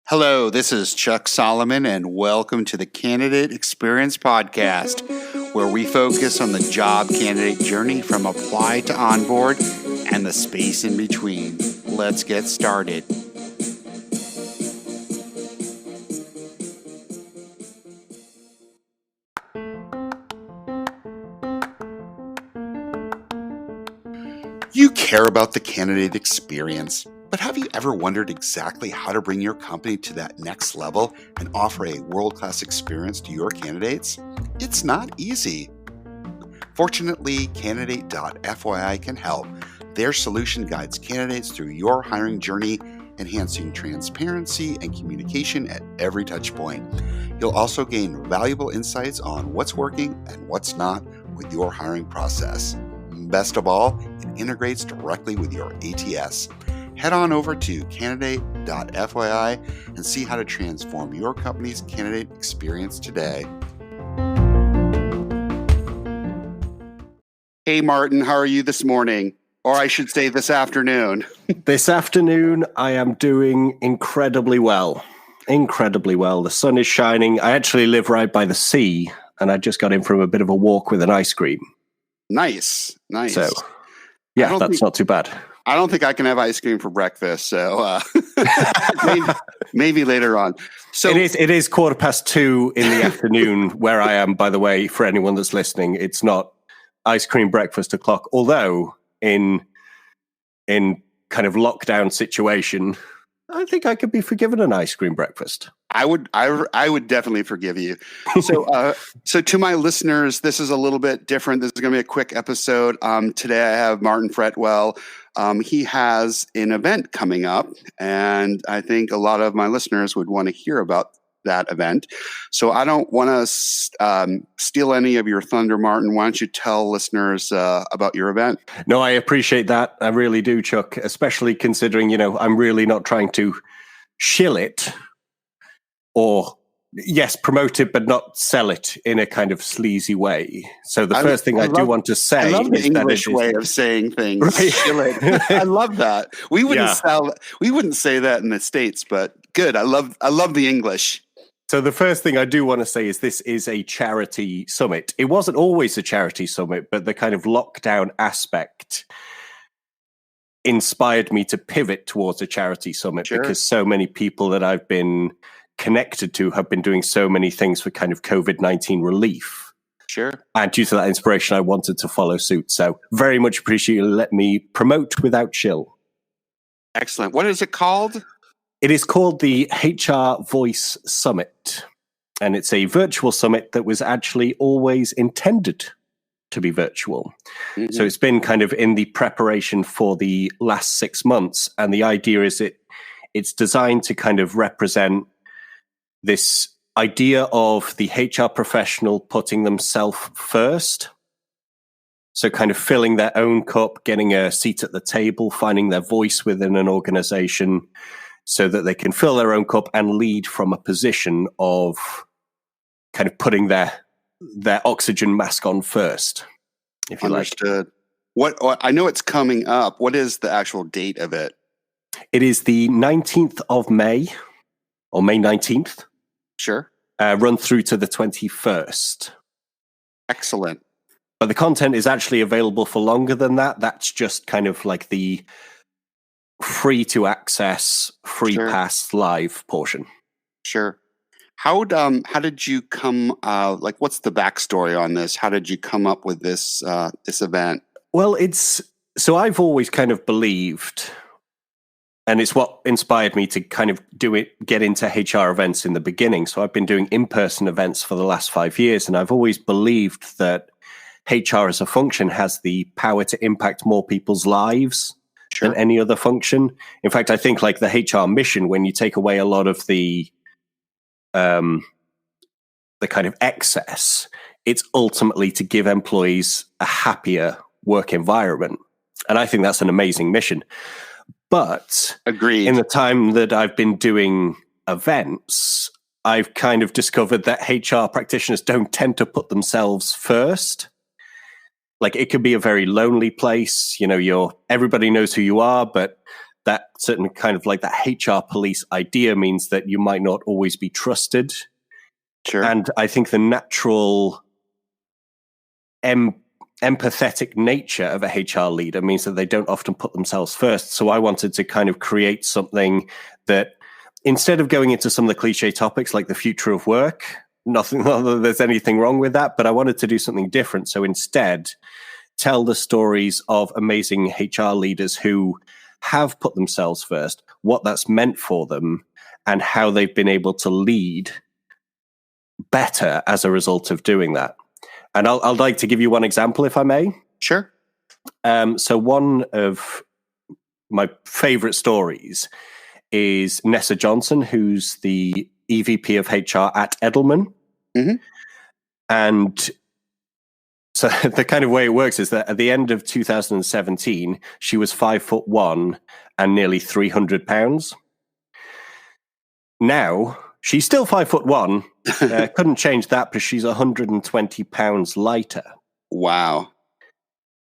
Hello, this is Chuck Solomon, and welcome to the Candidate Experience Podcast, where we focus on the job candidate journey from apply to onboard and the space in between. Let's get started. You care about the candidate experience, but have you ever wondered exactly how to bring your company to that next level and offer a world-class experience to your candidates? It's not easy. Fortunately, Candidate.fyi can help. Their solution guides candidates through your hiring journey, enhancing transparency and communication at every touch point. You'll also gain valuable insights on what's working and what's not with your hiring process. Best of all, it integrates directly with your ATS. Head on over to Candidate.fyi and see how to transform your company's candidate experience today. Hey, Martin, how are you this morning? Or I should say this afternoon. This afternoon, I am doing incredibly well. Incredibly well. The sun is shining. I actually live right by the sea, and I just got in from a bit of a walk with an ice cream. Nice. So, yeah, that's not too bad. I don't think I can have ice cream for breakfast, so maybe later on. So it is 2:15 in the afternoon where I am, by the way, for anyone that's listening. It's not ice cream breakfast o'clock, although in kind of lockdown situation, I think I could be forgiven an ice cream breakfast. I would definitely forgive you. So to my listeners, this is a little bit different. This is going to be a quick episode. Today I have Martin Fretwell. He has an event coming up, and I think a lot of my listeners would want to hear about that event. So I don't want to steal any of your thunder, Martin. Why don't you tell listeners about your event? No, I appreciate that. I really do, Chuck, especially considering, I'm really not trying to shill it or, yes, promote it, but not sell it in a kind of sleazy way. So the first thing I do want to say I love the is English that way of saying things. Right. Shill it. I love that. We wouldn't say that in the States, but good. I love the English. So the first thing I do want to say is this is a charity summit. It wasn't always a charity summit, but the kind of lockdown aspect inspired me to pivot towards a charity summit because so many people that I've been connected to have been doing so many things for kind of COVID-19 relief. Sure. And due to that inspiration, I wanted to follow suit. So very much appreciate you let me promote without chill. Excellent. What is it called? It is called the HR Voice Summit, and it's a virtual summit that was actually always intended to be virtual. Mm-hmm. So it's been kind of in the preparation for the last 6 months, and the idea is it's designed to kind of represent this idea of the HR professional putting themselves first. So kind of filling their own cup, getting a seat at the table, finding their voice within an organization, so that they can fill their own cup and lead from a position of kind of putting their oxygen mask on first, if you Understood. Like. What I know it's coming up. What is the actual date of it? It is the 19th of May, or May 19th. Sure. Run through to the 21st. Excellent. But the content is actually available for longer than that. That's just kind of like the free to access, free pass live portion. Sure. How did you come? What's the backstory on this? How did you come up with this event? Well, so I've always kind of believed, and it's what inspired me to kind of get into HR events in the beginning. So I've been doing in-person events for the last 5 years, and I've always believed that HR as a function has the power to impact more people's lives than any other function. In fact, I think like the HR mission, when you take away a lot of the kind of excess, it's ultimately to give employees a happier work environment. And I think that's an amazing mission. But agreed. In the time that I've been doing events, I've kind of discovered that HR practitioners don't tend to put themselves first. Like it could be a very lonely place. Everybody knows who you are, but that certain kind of like that HR police idea means that you might not always be trusted. Sure. And I think the natural empathetic nature of a HR leader means that they don't often put themselves first. So I wanted to kind of create something that, instead of going into some of the cliche topics like the future of work, not that there's anything wrong with that, but I wanted to do something different. So instead, tell the stories of amazing HR leaders who have put themselves first, what that's meant for them, and how they've been able to lead better as a result of doing that. And I'd like to give you one example, if I may. Sure. So one of my favorite stories is Nessa Johnson, who's the EVP of HR at Edelman. Mm-hmm. And so the kind of way it works is that at the end of 2017, she was 5'1" and nearly 300 pounds. Now, she's still 5'1". Couldn't change that, but she's 120 pounds lighter. Wow.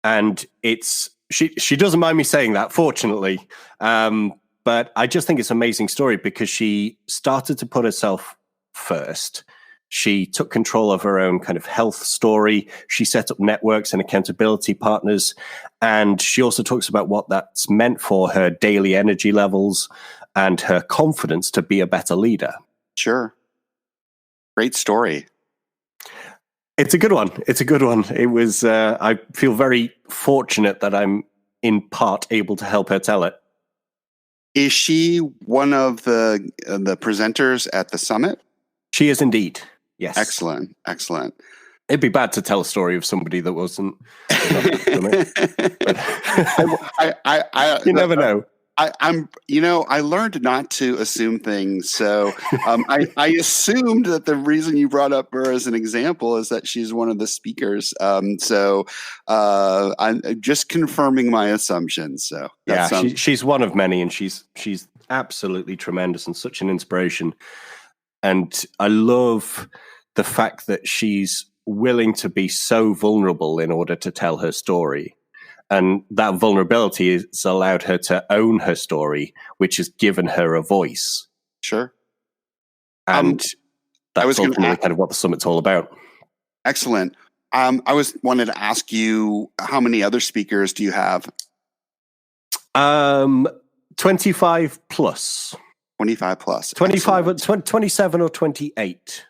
And she doesn't mind me saying that, fortunately. But I just think it's an amazing story because she started to put herself first. She took control of her own kind of health story. She set up networks and accountability partners. And she also talks about what that's meant for her daily energy levels and her confidence to be a better leader. Sure. Great story. It's a good one. It's a good one. It was, I feel very fortunate that I'm in part able to help her tell it. Is she one of the presenters at the summit? She is indeed. Yes. Excellent. Excellent. It'd be bad to tell a story of somebody that wasn't. You never know. I learned not to assume things. So I assumed that the reason you brought up her as an example is that she's one of the speakers. So I'm just confirming my assumptions. So she's one of many, and she's absolutely tremendous and such an inspiration. And I love the fact that she's willing to be so vulnerable in order to tell her story. And that vulnerability has allowed her to own her story, which has given her a voice. Sure. And that's ultimately kind of what the summit's all about. Excellent. I wanted to ask you, how many other speakers do you have? 25 plus. 25 plus. 25, 27 or 28.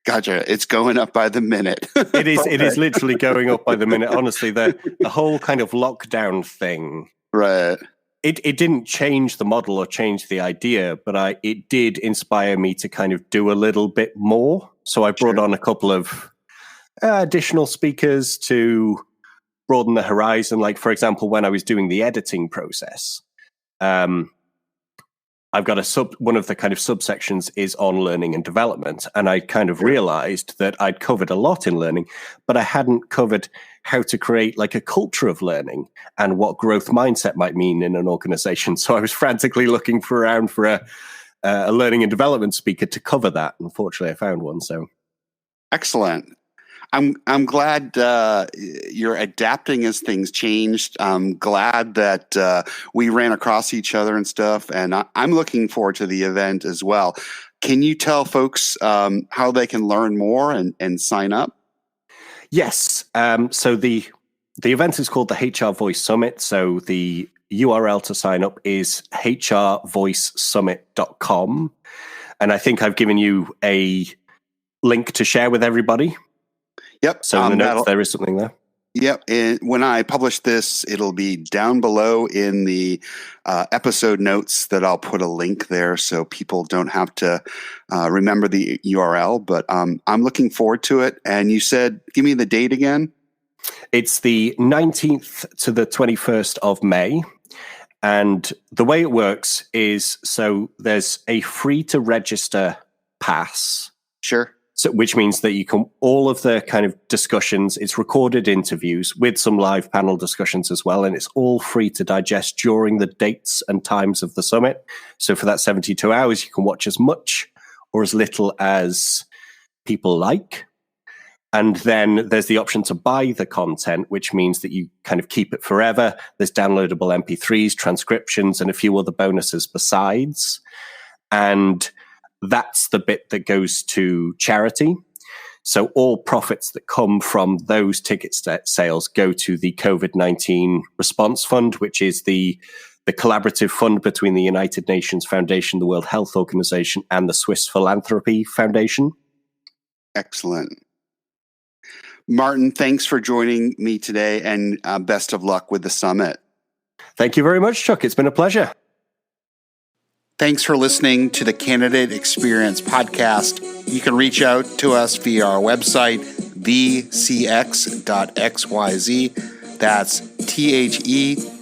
Gotcha. It's going up by the minute. It is. It is literally going up by the minute. Honestly, the whole kind of lockdown thing, right? It didn't change the model or change the idea, but it did inspire me to kind of do a little bit more. So I brought on a couple of additional speakers to broaden the horizon. Like, for example, when I was doing the editing process, I've got one of the kind of subsections is on learning and development. And I kind of realized that I'd covered a lot in learning, but I hadn't covered how to create like a culture of learning and what growth mindset might mean in an organization. So I was frantically looking around for a learning and development speaker to cover that. Unfortunately, I found one. So excellent. I'm glad you're adapting as things changed. I'm glad that we ran across each other and stuff, and I'm looking forward to the event as well. Can you tell folks how they can learn more and sign up? Yes. So the event is called the HR Voice Summit. So the URL to sign up is hrvoicesummit.com. And I think I've given you a link to share with everybody. Yep. So in the notes, there is something there. Yep. And when I publish this, it'll be down below in the episode notes that I'll put a link there so people don't have to remember the URL. But I'm looking forward to it. And you said, give me the date again. It's the 19th to the 21st of May. And the way it works is, so there's a free to register pass. Sure. So, which means that you can, all of the kind of discussions, it's recorded interviews with some live panel discussions as well. And it's all free to digest during the dates and times of the summit. So for that 72 hours, you can watch as much or as little as people like. And then there's the option to buy the content, which means that you kind of keep it forever. There's downloadable MP3s, transcriptions, and a few other bonuses besides. And that's the bit that goes to charity. So all profits that come from those ticket sales go to the COVID-19 Response Fund, which is the collaborative fund between the United Nations Foundation, the World Health Organization, and the Swiss Philanthropy Foundation. Excellent. Martin, thanks for joining me today, and best of luck with the summit. Thank you very much, Chuck. It's been a pleasure. Thanks for listening to the Candidate Experience podcast. You can reach out to us via our website, thecx.xyz. That's thecx.xyz.